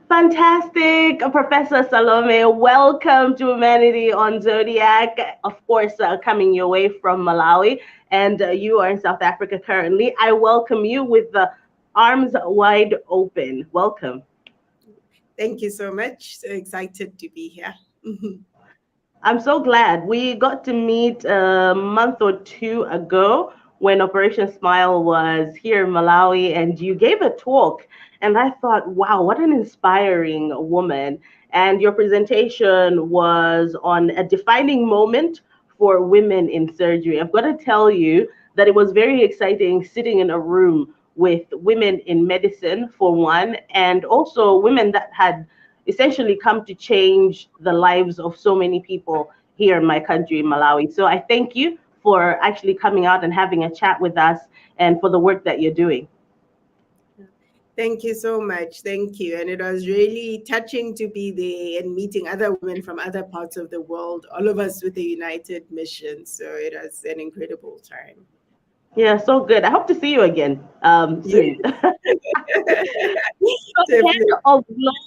Fantastic, Professor Salome. Welcome to Humanity on Zodiac. Of course, coming your way from Malawi, and you are in South Africa currently. I welcome you with the arms wide open. Welcome. Thank you so much. So excited to be here. I'm so glad we got to meet a month or two ago when Operation Smile was here in Malawi, and you gave a talk. And I thought, wow, what an inspiring woman. And your presentation was on a defining moment for women in surgery. I've got to tell you that it was very exciting sitting in a room with women in medicine, for one, and also women that had essentially come to change the lives of so many people here in my country, Malawi. So I thank you for actually coming out and having a chat with us and for the work that you're doing. Thank you so much. Thank you. And it was really touching to be there and meeting other women from other parts of the world, all of us with a united mission. So it was an incredible time. Yeah, so good. I hope to see you again soon. Yes, So, head definitely. of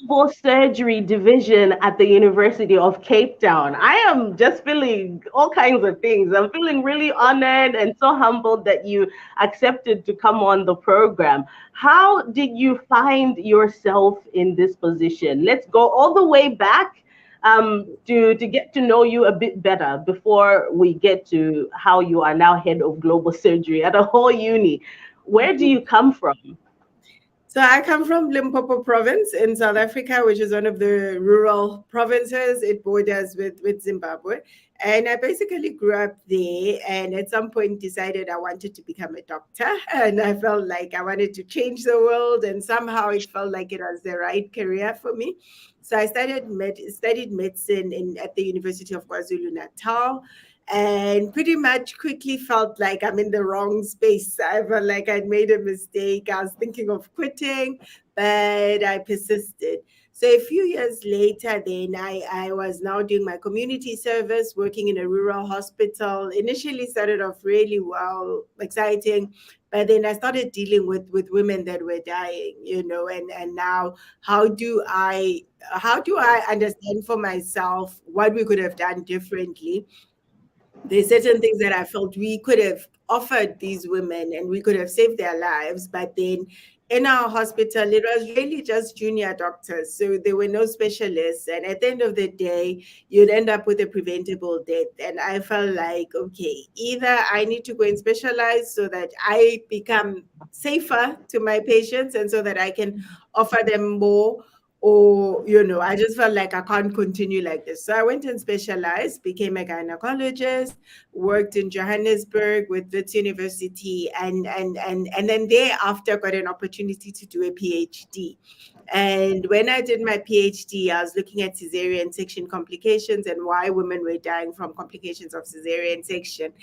global surgery division at the University of Cape Town. I am just feeling all kinds of things. I'm feeling really honored and so humbled that you accepted to come on the program. How did you find yourself in this position? Let's go all the way back to get to know you a bit better before we get to how you are now head of global surgery at a whole uni. Where do you come from? So I come from Limpopo province in South Africa, which is one of the rural provinces. It borders with Zimbabwe. And I basically grew up there and at some point decided I wanted to become a doctor. And I felt like I wanted to change the world. And somehow it felt like it was the right career for me. So I studied medicine at the University of KwaZulu Natal and pretty much quickly felt like I'm in the wrong space. I felt like I'd made a mistake. I was thinking of quitting, but I persisted. So a few years later, then I was now doing my community service, working in a rural hospital. Initially started off really well, exciting, but then I started dealing with women that were dying, and now how do I how do I understand for myself what we could have done differently? There's certain things that I felt we could have offered these women and we could have saved their lives. But then in our hospital, it was really just junior doctors. So there were no specialists. And at the end of the day, you'd end up with a preventable death. And I felt like, okay, either I need to go and specialize so that I become safer to my patients and so that I can offer them more, or I just felt like I can't continue like this. So I went and specialized, became a gynecologist, worked in Johannesburg with Wits University, and then thereafter got an opportunity to do a PhD. And when I did my PhD, I was looking at cesarean section complications and why women were dying from complications of cesarean section.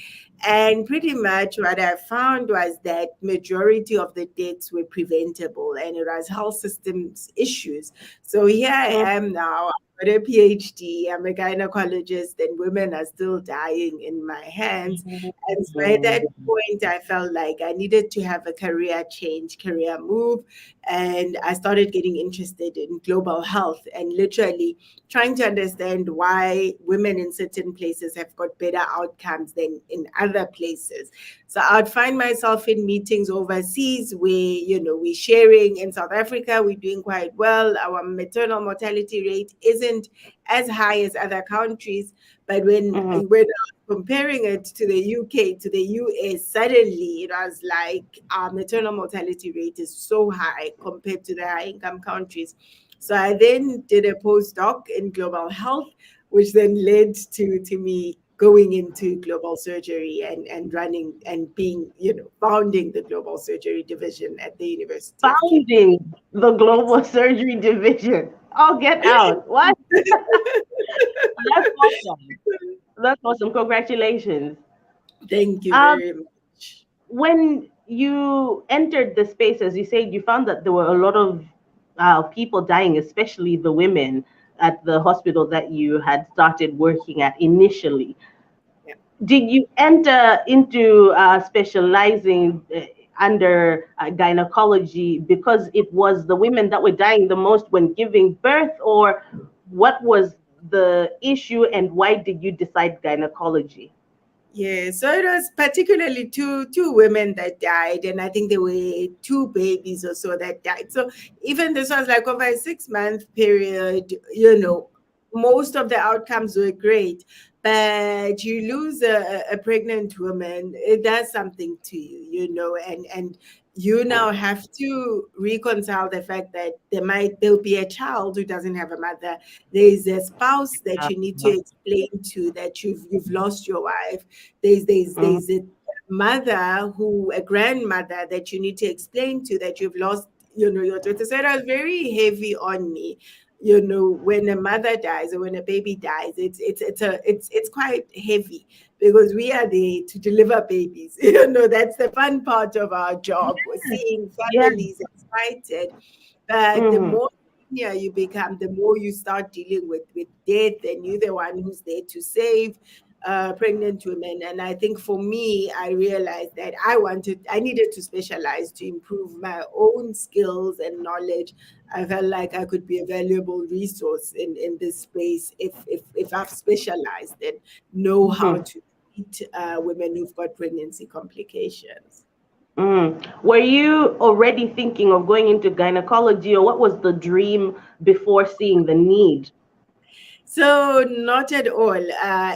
And pretty much what I found was that majority of the deaths were preventable and it was health systems issues. So here I am now. I've got a PhD. I'm a gynecologist, and women are still dying in my hands. And so at that point, I felt like I needed to have a career change, career move. And I started getting interested in global health and literally trying to understand why women in certain places have got better outcomes than in other places. So I'd find myself in meetings overseas where, we're sharing. In South Africa, we're doing quite well. Our maternal mortality rate isn't as high as other countries. But when I was comparing it to the UK, to the US, suddenly it was like our maternal mortality rate is so high compared to the high income countries. So I then did a postdoc in global health, which then led to me going into global surgery and running and being, founding the global surgery division at the University of Cape Founding the Town. global surgery division. Oh, get out. What? That's awesome. That's awesome. Congratulations. Thank you Um, very much. when you entered the space, as you said, you found that there were a lot of people dying, especially the women at the hospital that you had started working at initially. Yeah. Did you enter into specializing? under gynecology because it was the women that were dying the most when giving birth, or what was the issue and why did you decide gynecology? Yeah, so it was particularly two women that died, and I think there were two babies or so that died. So even this was like over a 6 month period, most of the outcomes were great. But you lose a pregnant woman, it does something to you, and you now have to reconcile the fact that there'll be a child who doesn't have a mother. There's a spouse that you need to explain to that you've lost your wife. There's a mother a grandmother that you need to explain to that you've lost, your daughter. So it was very heavy on me. When a mother dies or when a baby dies, it's quite heavy because we are there to deliver babies. That's the fun part of our job, seeing Yeah. families excited. But the Mm-hmm. more senior you become, the more you start dealing with death, and you're the one who's there to save pregnant women. And I think for me, I realized that I needed to specialize to improve my own skills and knowledge. I felt like I could be a valuable resource in this space if I've specialized and know how Mm-hmm. to treat women who've got pregnancy complications. Were you already thinking of going into gynecology, or what was the dream before seeing the need? So, not at all.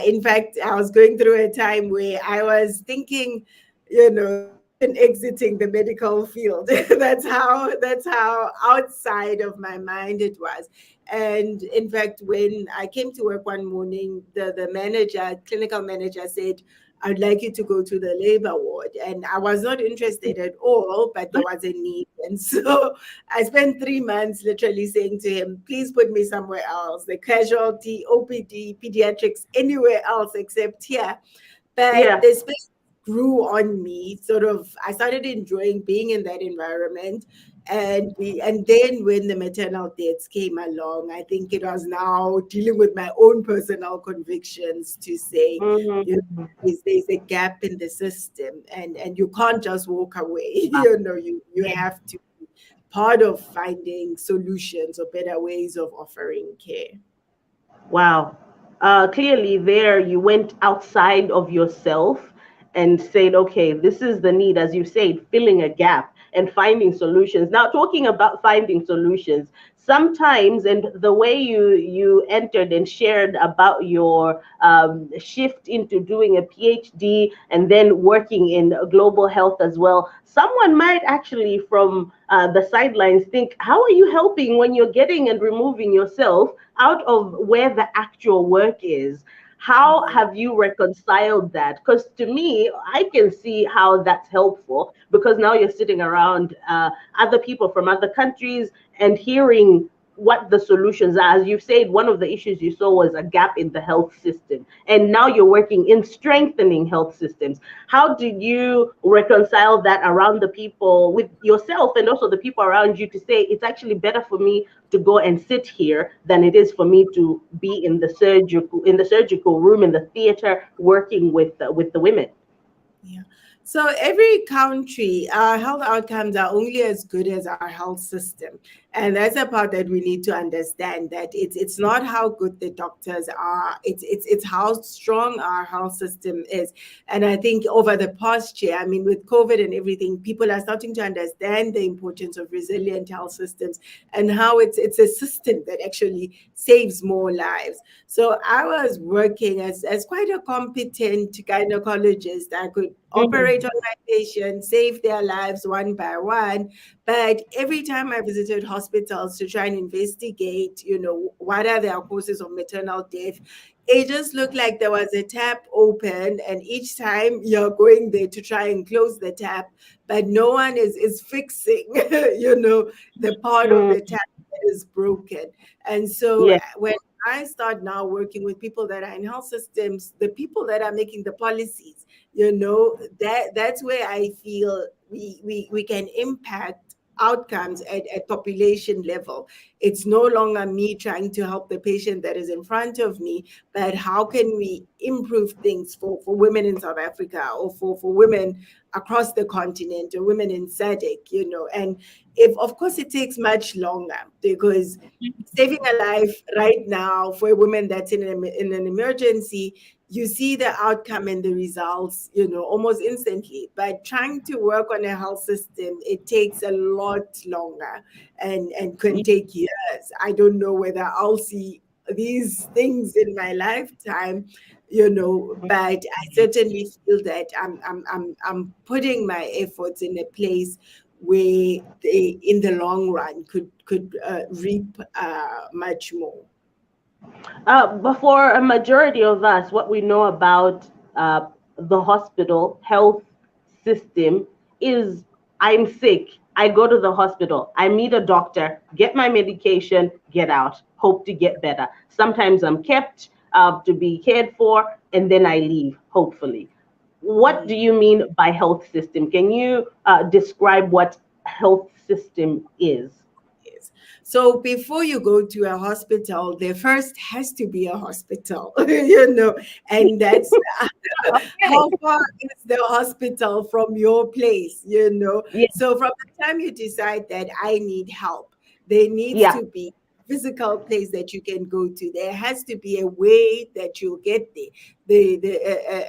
In fact, I was going through a time where I was thinking, even exiting the medical field. That's how outside of my mind it was. And in fact, when I came to work one morning, the clinical manager said, "I'd like you to go to the labor ward." And I was not interested at all, but there was a need. And so I spent 3 months literally saying to him, "Please put me somewhere else, the casualty, OPD, pediatrics, anywhere else except here." But Yeah. the space grew on me. Sort of, I started enjoying being in that environment. And then when the maternal deaths came along, I think it was now dealing with my own personal convictions to say, Mm-hmm. there's a gap in the system, and you can't just walk away. You have to be part of finding solutions or better ways of offering care. Wow. Clearly, there you went outside of yourself and said, okay, this is the need, as you said, filling a gap and finding solutions. Now, talking about finding solutions, sometimes, and the way you entered and shared about your shift into doing a PhD and then working in global health as well, someone might actually from the sidelines think, how are you helping when you're getting and removing yourself out of where the actual work is? How Yeah. have you reconciled that? Because to me, I can see how that's helpful because now you're sitting around other people from other countries and hearing what the solutions are. As you said, one of the issues you saw was a gap in the health system, and now you're working in strengthening health systems. How did you reconcile that around the people with yourself and also the people around you to say it's actually better for me to go and sit here than it is for me to be in the surgical room, in the theater, working with the women? Yeah. So every country, our health outcomes are only as good as our health system. And that's a part that we need to understand, that it's not how good the doctors are, it's how strong our health system is. And I think over the past year, I mean, with COVID and everything, people are starting to understand the importance of resilient health systems and how it's a system that actually saves more lives. So I was working as quite a competent gynecologist. I could operate on my patients, save their lives one by one. But every time I visited hospitals to try and investigate, what are their causes of maternal death, it just looked like there was a tap open, and each time you're going there to try and close the tap, but no one is fixing, the part of the Mm, tap that is broken. And so yeah. when I start now working with people that are in health systems, the people that are making the policies, that's where I feel we can impact outcomes at population level. It's no longer me trying to help the patient that is in front of me, but how can we improve things for women in South Africa, or for women across the continent, or women in SADC, and if, of course, it takes much longer, because saving a life right now for a woman that's in an emergency, you see the outcome and the results, almost instantly. But trying to work on a health system, it takes a lot longer and can take years. I don't know whether I'll see these things in my lifetime, but I certainly feel that I'm putting my efforts in a place where they, in the long run, could reap much more. But for a majority of us, what we know about the hospital health system is I'm sick. I go to the hospital. I meet a doctor, get my medication, get out, hope to get better. Sometimes I'm kept to be cared for, and then I leave, hopefully. What do you mean by health system? Can you describe what health system is? Yes. So before you go to a hospital, there first has to be a hospital, and that's Okay. how far is the hospital from your place, Yeah. So from the time you decide that I need help, there needs Yeah. to be physical place that you can go to. There has to be a way that you'll get there.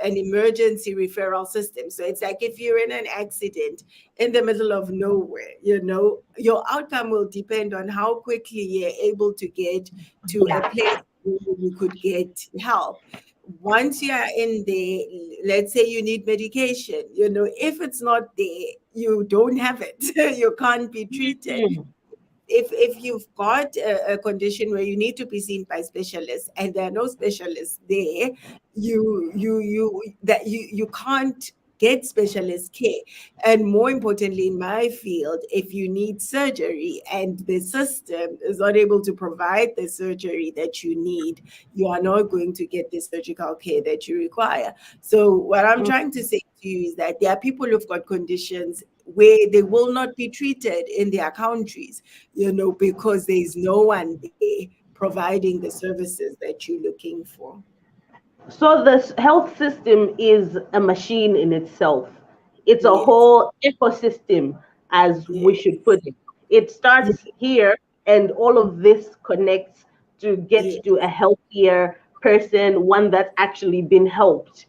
An emergency referral system. So it's like if you're in an accident in the middle of nowhere, your outcome will depend on how quickly you're able to get to a Yeah. place where you could get help. Once you are in there, let's say you need medication, if it's not there, you don't have it. You can't be treated. Mm. If you've got a condition where you need to be seen by specialists and there are no specialists there, you can't get specialist care. And more importantly, in my field, if you need surgery and the system is not able to provide the surgery that you need, you are not going to get the surgical care that you require. So what I'm Mm. trying to say to you is that there are people who've got conditions where they will not be treated in their countries, because there is no one there providing the services that you're looking for. So the health system is a machine in itself. It's a Yes, whole ecosystem, as we yes, should put it. It yes, starts here, and all of this connects to get yes, to a healthier person, one that's actually been helped.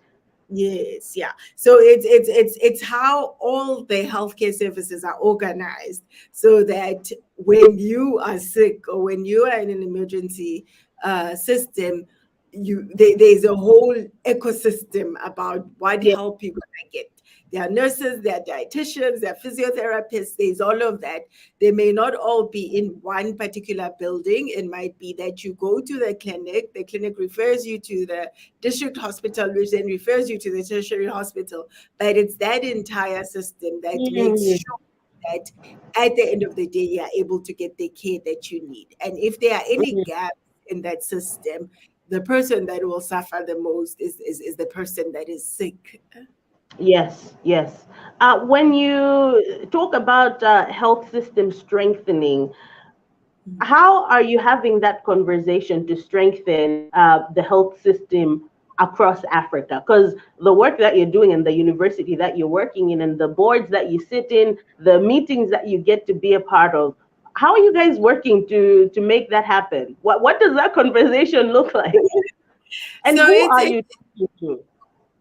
yes, yeah. So it's how all the healthcare services are organized, so that when you are sick or when you are in an emergency system, there's a whole ecosystem about what Yeah. help you're gonna get. There are nurses, there are dietitians, there are physiotherapists, there's all of that. They may not all be in one particular building. It might be that you go to the clinic refers you to the district hospital, which then refers you to the tertiary hospital. But it's that entire system that makes Mm. sure that at the end of the day, you are able to get the care that you need. And if there are any Mm. gaps in that system, the person that will suffer the most is the person that is sick. Yes, yes. When you talk about health system strengthening, how are you having that conversation to strengthen the health system across Africa? Because the work that you're doing and the university that you're working in and the boards that you sit in, the meetings that you get to be a part of, how are you guys working to make that happen? What does that conversation look like? And So who it's are it, you talking to?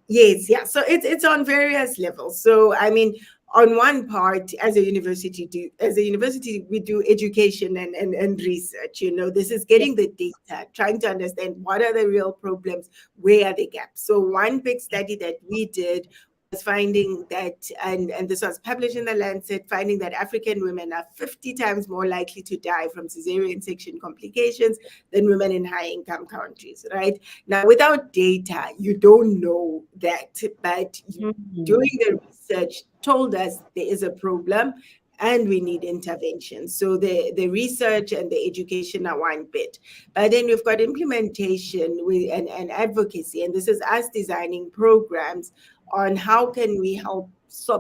yes, yeah. So it's on various levels. So I mean, on one part, as a university, we do education and research. This is Yeah. getting the data, trying to understand what are the real problems, where are the gaps. So one big study that we did was finding that, and this was published in the Lancet, finding that African women are 50 times more likely to die from cesarean section complications than women in high income countries, right? Now, without data, you don't know that, but Mhm. doing the research told us there is a problem and we need intervention. So the research and the education are one bit. But then we've got implementation and advocacy. And this is us designing programs on how can we help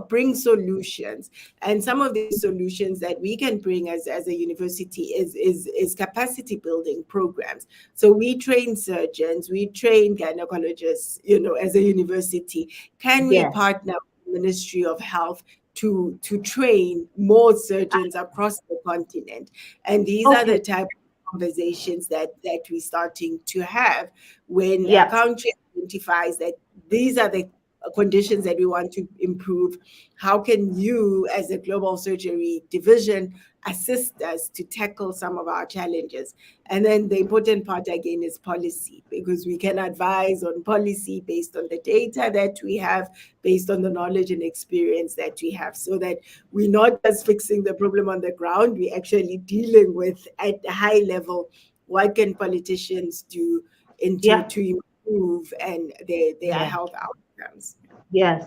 bring solutions. And some of these solutions that we can bring as a university is capacity building programs. So we train surgeons, we train gynecologists, as a university. Can we Yes. partner with the Ministry of Health to train more surgeons across the continent? And these are the Okay. type of conversations that we're starting to have when a Yeah. country identifies that these are the conditions that we want to improve. How can you, as a global surgery division, assist us to tackle some of our challenges? And then the important part again is policy, because we can advise on policy based on the data that we have, based on the knowledge and experience that we have, so that we're not just fixing the problem on the ground, we're actually dealing with at a high level what can politicians do Yeah. to improve and their Yeah. health outcomes. Yes.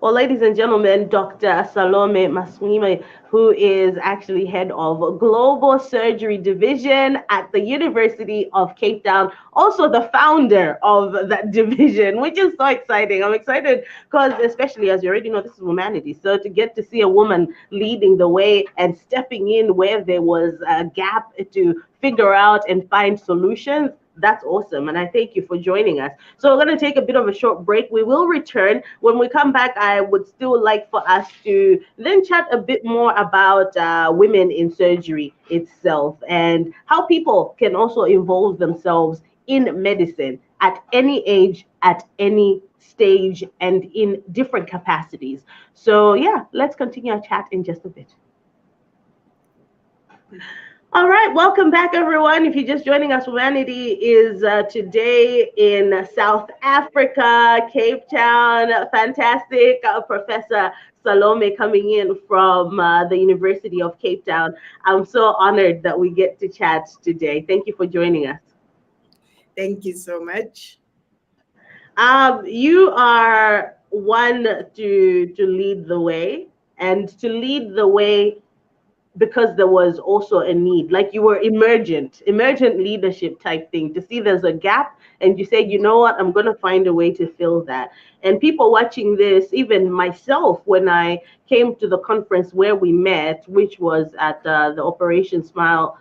Well, ladies and gentlemen, Dr. Salome Maswime, who is actually head of Global Surgery Division at the University of Cape Town, also the founder of that division, which is so exciting. I'm excited because, especially as you already know, this is humanity. So to get to see a woman leading the way and stepping in where there was a gap to figure out and find solutions, that's awesome. And I thank you for joining us. So we're going to take a bit of a short break. We will return. When we come back, I would still like for us to then chat a bit more about women in surgery itself and how people can also involve themselves in medicine at any age, at any stage, and in different capacities. So, yeah, let's continue our chat in just a bit. All right, welcome back, everyone. If you're just joining us, Humanity is today in South Africa, Cape Town. Fantastic. Professor Salome coming in from the University of Cape Town. I'm so honored that we get to chat today. Thank you for joining us. Thank you so much. You are one to lead the way, and to lead the way because there was also a need, like you were emergent leadership type thing, to see there's a gap and you say, you know what, I'm going to find a way to fill that. And people watching this, even myself, when I came to the conference where we met, which was at the Operation Smile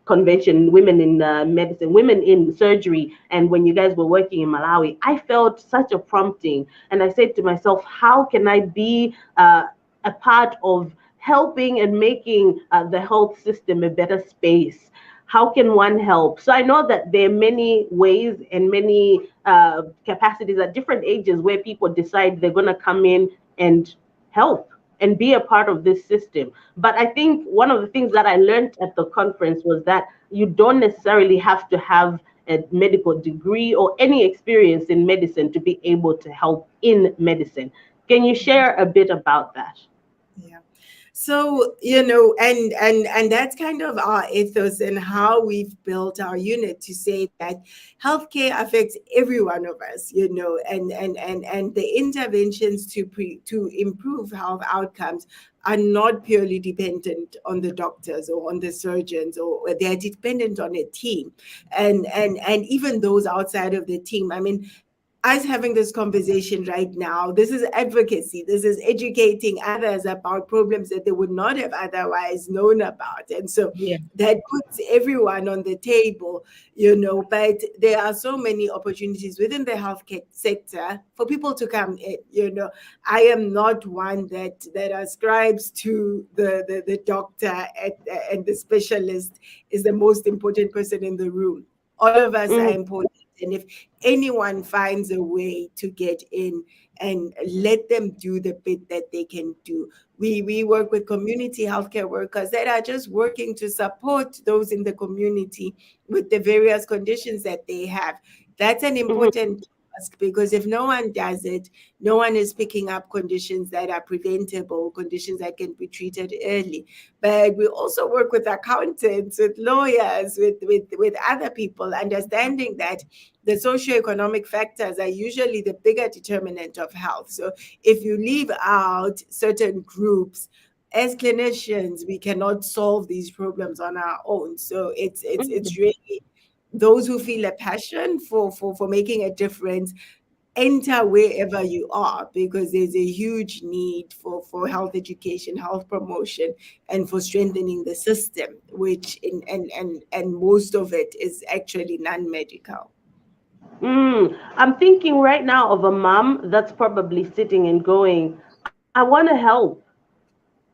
convention, women in medicine, women in surgery, and when you guys were working in Malawi, I felt such a prompting, and I said to myself, how can I be a part of helping and making the health system a better space? How can one help? So I know that there are many ways and many capacities at different ages where people decide they're going to come in and help and be a part of this system. But I think one of the things that I learned at the conference was that you don't necessarily have to have a medical degree or any experience in medicine to be able to help in medicine. Can you share a bit about that? Yeah. So, and that's kind of our ethos and how we've built our unit, to say that healthcare affects every one of us, and the interventions to improve health outcomes are not purely dependent on the doctors or on the surgeons, or they're dependent on a team. And even those outside of the team, I mean, us having this conversation right now, this is advocacy. This is educating others about problems that they would not have otherwise known about. And so Yeah. that puts everyone on the table, but there are so many opportunities within the healthcare sector for people to come in. I am not one that ascribes to the doctor and the specialist is the most important person in the room. All of us are Mm, important. And if anyone finds a way to get in, and let them do the bit that they can do. We work with community healthcare workers that are just working to support those in the community with the various conditions that they have. That's an mhm, important task, because if no one does it, no one is picking up conditions that are preventable, conditions that can be treated early. But we also work with accountants, with lawyers, with other people, understanding that the socioeconomic factors are usually the bigger determinant of health. So if you leave out certain groups, as clinicians, we cannot solve these problems on our own. So it's mhm. really those who feel a passion for making a difference, enter wherever you are, because there's a huge need for health education, health promotion, and for strengthening the system, which and most of it is actually non-medical. I'm thinking right now of a mom that's probably sitting and going, I want to help.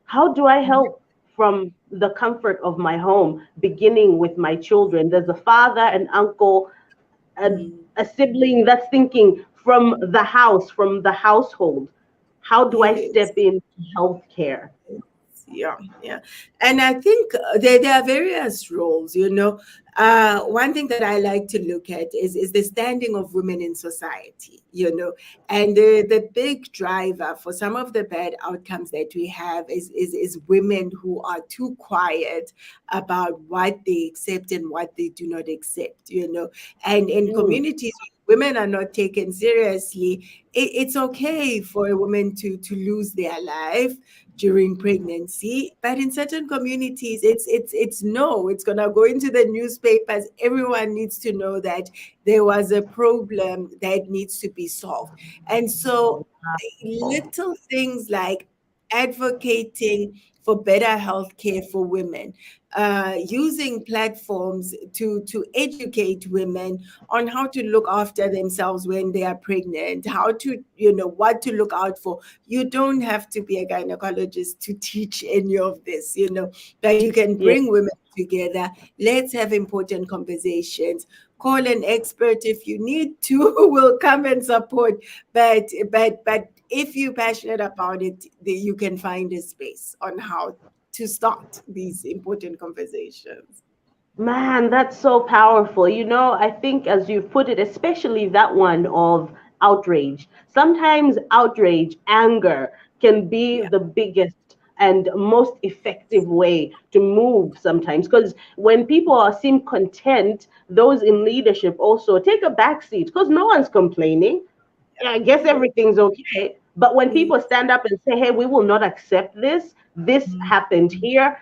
How do I help from the comfort of my home, beginning with my children? There's a father, an uncle, Mm. a sibling that's thinking from the house, from the household. How do I Yes. step into healthcare? Yeah, yeah. And I think there are various roles, one thing that I like to look at is the standing of women in society, and the big driver for some of the bad outcomes that we have is women who are too quiet about what they accept and what they do not accept, and in Mm, communities women are not taken seriously. It's okay for a woman to lose their life during pregnancy, but in certain communities it's no, it's going to go into the newspapers. Everyone needs to know that there was a problem that needs to be solved. And so little things like advocating for better health care for women, using platforms to educate women on how to look after themselves when they are pregnant, how to, what to look out for. You don't have to be a gynecologist to teach any of this, but you can yeah. bring women together. Let's have important conversations. Call an expert if you need to. Will come and support. But if you're passionate about it, you can find a space on how to start these important conversations. Man, that's so powerful. I think as you put it, especially that one of outrage. Sometimes outrage, anger can be Yeah. the biggest and most effective way to move sometimes. Because when people seem content, those in leadership also take a back seat because no one's complaining. I guess Yeah. everything's okay. But when Yeah. people stand up and say, hey, we will not accept this, this happened here,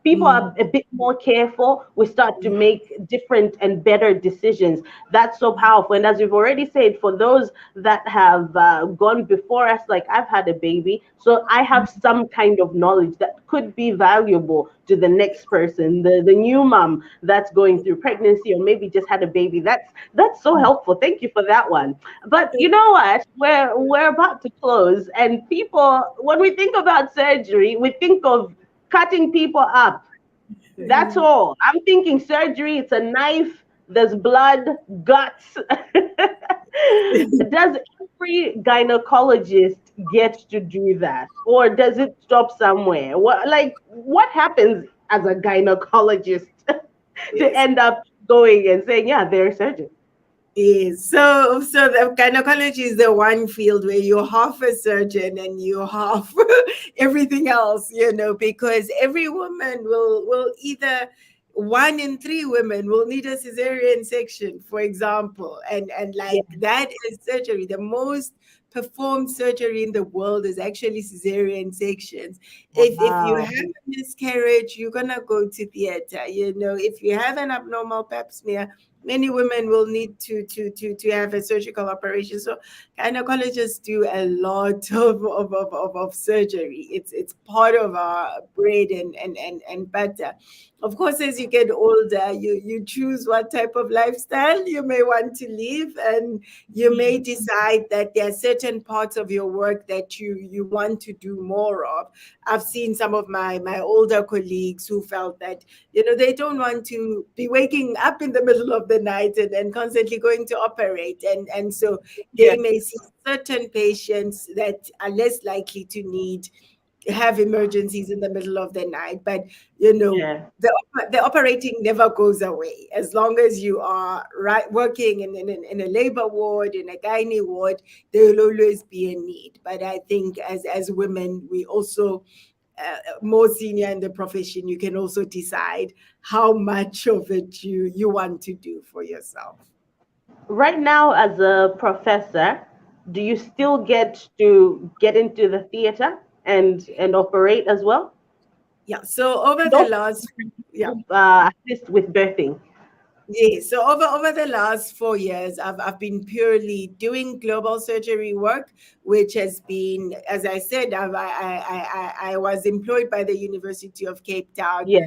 people are Mm. a bit more careful. We start to make different and better decisions. That's so powerful. And as we've already said, for those that have gone before us, like I've had a baby, so I have some kind of knowledge that could be valuable to the next person, the new mom that's going through pregnancy or maybe just had a baby. That's so helpful. Thank you for that one. But you know what? We're about to close, and people, when we think about surgery, we think of cutting people up. That's all. I'm thinking surgery, it's a knife, there's blood, guts. Does every gynecologist get to do that? Or does it stop somewhere? What happens as a gynecologist to Yes. end up going and saying, yeah, they're a surgeon? Yes. So the gynecology is the one field where you're half a surgeon and you half everything else, because every woman will either, 1 in 3 women will need a cesarean section, for example, and Yeah. like that is surgery. The most performed surgery in the world is actually cesarean sections. If you Wow. have a miscarriage, you're gonna go to theater. If you have an abnormal pap smear, many women will need to have a surgical operation. So gynecologists do a lot of surgery. It's part of our bread and butter. Of course, as you get older, you choose what type of lifestyle you may want to live, and you may decide that there are certain parts of your work that you want to do more of. I've seen some of my older colleagues who felt that, they don't want to be waking up in the middle of the night and constantly going to operate, and so Yeah. they may see certain patients that are less likely to need have emergencies in the middle of the night. But Yeah. the operating never goes away as long as you are right working in a labor ward, in a gynae ward. There will always be a need. But I think as women, we also, more senior in the profession, you can also decide how much of it you want to do for yourself. Right now, as a professor, do you still get to get into the theater and operate as well? Yeah. So over And the also last, yeah. assist with birthing. Yes. So over the last 4 years, I've been purely doing global surgery work, which has been, as I said, I was employed by the University of Cape Town Yeah,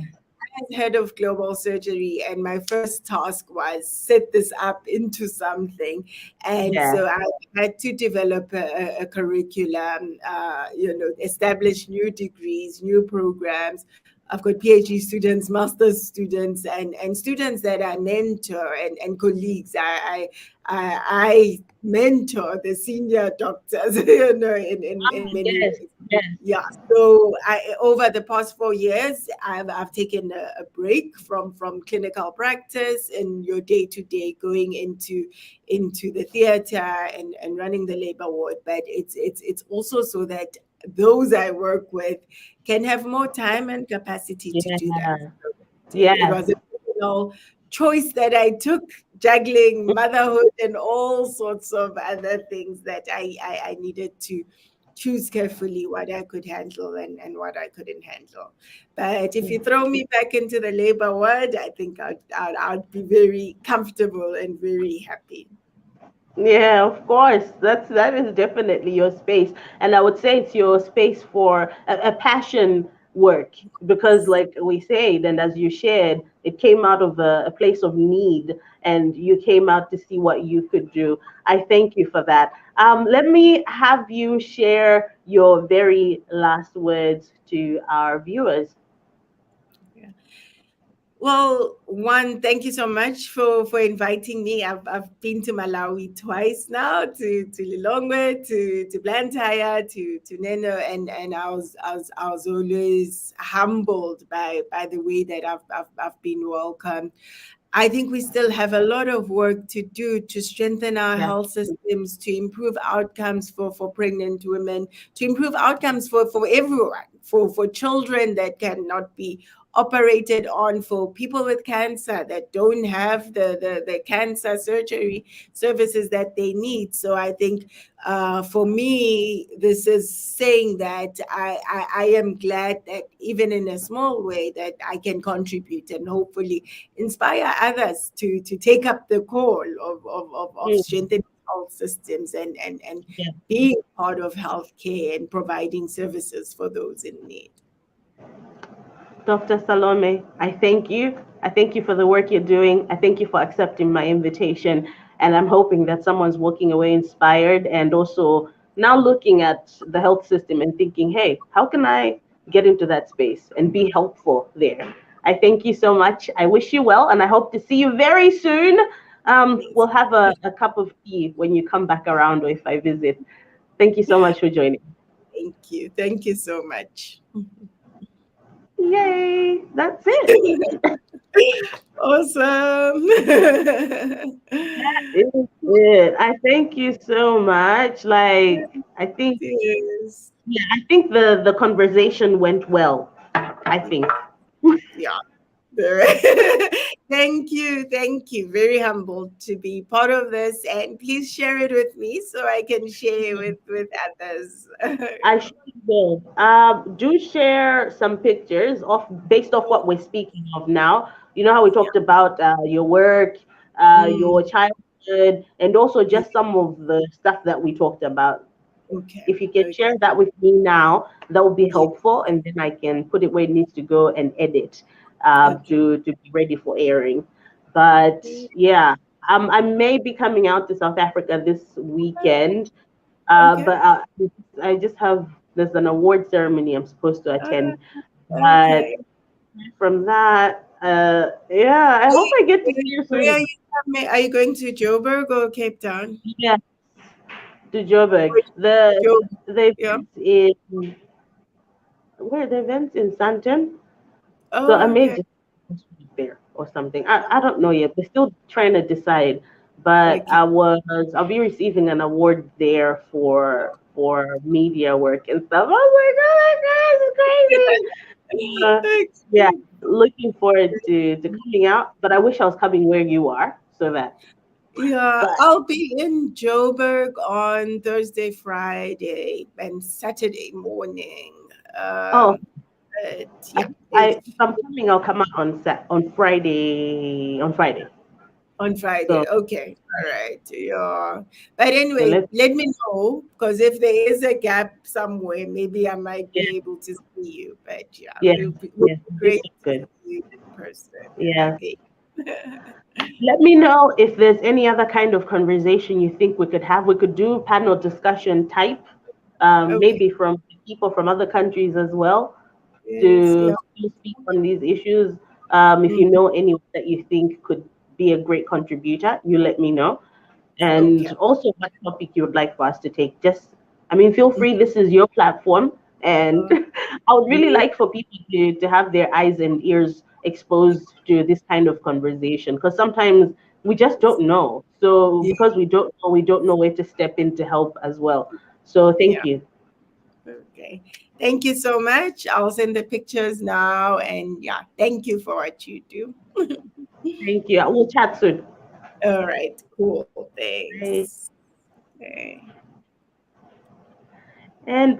as head of global surgery, and my first task was set this up into something. And yeah, so I had to develop a curriculum, establish new degrees, new programs. I've got PhD students, master's students, and students that I mentor and colleagues. I mentor the senior doctors, in many yes, ways. yes, Yeah. So over the past 4 years, I've taken a break from clinical practice and your day to day, going into the theater and running the labor ward. But it's also so that those I work with can have more time and capacity to do that. yeah, It yes. was a personal choice that I took, juggling motherhood and all sorts of other things that I needed to choose carefully what I could handle and what I couldn't handle. But if you throw me back into the labor world, I think I'd be very comfortable and very happy. Yeah, of course. That is definitely your space, and I would say it's your space for a passion work because, like we said, and as you shared, it came out of a place of need, and you came out to see what you could do. I thank you for that. Let me have you share your very last words to our viewers. Well, one, thank you so much for inviting me. I've been to Malawi twice now, to Lilongwe, to Blantyre, to Neno, and I was always humbled by the way that I've been welcomed. I think we still have a lot of work to do to strengthen our Yeah, health systems, to improve outcomes for pregnant women, to improve outcomes for everyone, for children that cannot be operated on, for people with cancer that don't have the cancer surgery services that they need. So I think for me, this is saying that I am glad that even in a small way that I can contribute and hopefully inspire others to take up the call of mm, strengthening health systems and yeah. being part of healthcare and providing services for those in need. Dr. Salome, I thank you. I thank you for the work you're doing. I thank you for accepting my invitation. And I'm hoping that someone's walking away inspired and also now looking at the health system and thinking, hey, how can I get into that space and be helpful there? I thank you so much. I wish you well, and I hope to see you very soon. Please. We'll have a cup of tea when you come back around or if I visit. Thank you so much for joining. Thank you. Thank you so much. Yay! That's it. Awesome. It was good. I thank you so much. I think, Yes. yeah, I think the conversation went well. I think. Yeah. Thank you. Thank you. Very humbled to be part of this. And please share it with me so I can share with others. I sure will. Do share some pictures of based off what we're speaking of now. You know how we talked about your work, Mm, your childhood, and also yeah. just some of the stuff that we talked about. Okay. If you can Okay. share that with me now, that would be Yeah. helpful, and then I can put it where it needs to go and edit Okay. to be ready for airing. But yeah, I may be coming out to South Africa this weekend, Okay. but I just have there's an award ceremony I'm supposed to Uh, attend. But okay. from that, yeah, I hope I get to see you Where are soon. you coming? Are you going to Joburg or Cape Town? Yeah, to Joburg. Joburg. The Yeah. event in where the event in Santon. So I Oh, may okay. just be there or something. I don't know yet. We're still trying to decide. But Okay. I'll be receiving an award there for media work and stuff. I was like, oh my god, it's crazy. Yeah, Okay. looking forward to coming out. But I wish I was coming where you are so that. Yeah, But I'll be in Joburg on Thursday, Friday, and Saturday morning. oh, But I, yeah, if I'm coming, I'll come out on Friday. On Friday. On Friday. So, Okay. All right. Yeah. But so anyway, let's, let me know because if there is a gap somewhere, maybe I might yeah, be able to see you. But yeah, yeah, would yeah, be this is great to good. see you in person. Yeah. Okay. Let me know if there's any other kind of conversation you think we could have. We could do panel discussion type, Okay. maybe from people from other countries as well Yes. to Yeah. speak on these issues. If you Mhm. know anyone that you think could be a great contributor, you let me know. And Okay. also what topic you would like for us to take. Just, I mean, feel free. This is your platform. And Uh, I would really yeah. like for people to have their eyes and ears exposed to this kind of conversation because sometimes we just don't know. So Yeah. because we don't know where to step in to help as well. So thank Yeah. you. Okay. Thank you so much. I'll send the pictures now. And yeah, thank you for what you do. Thank you. We'll chat soon. All right. Cool. Bye. Thanks. Okay. And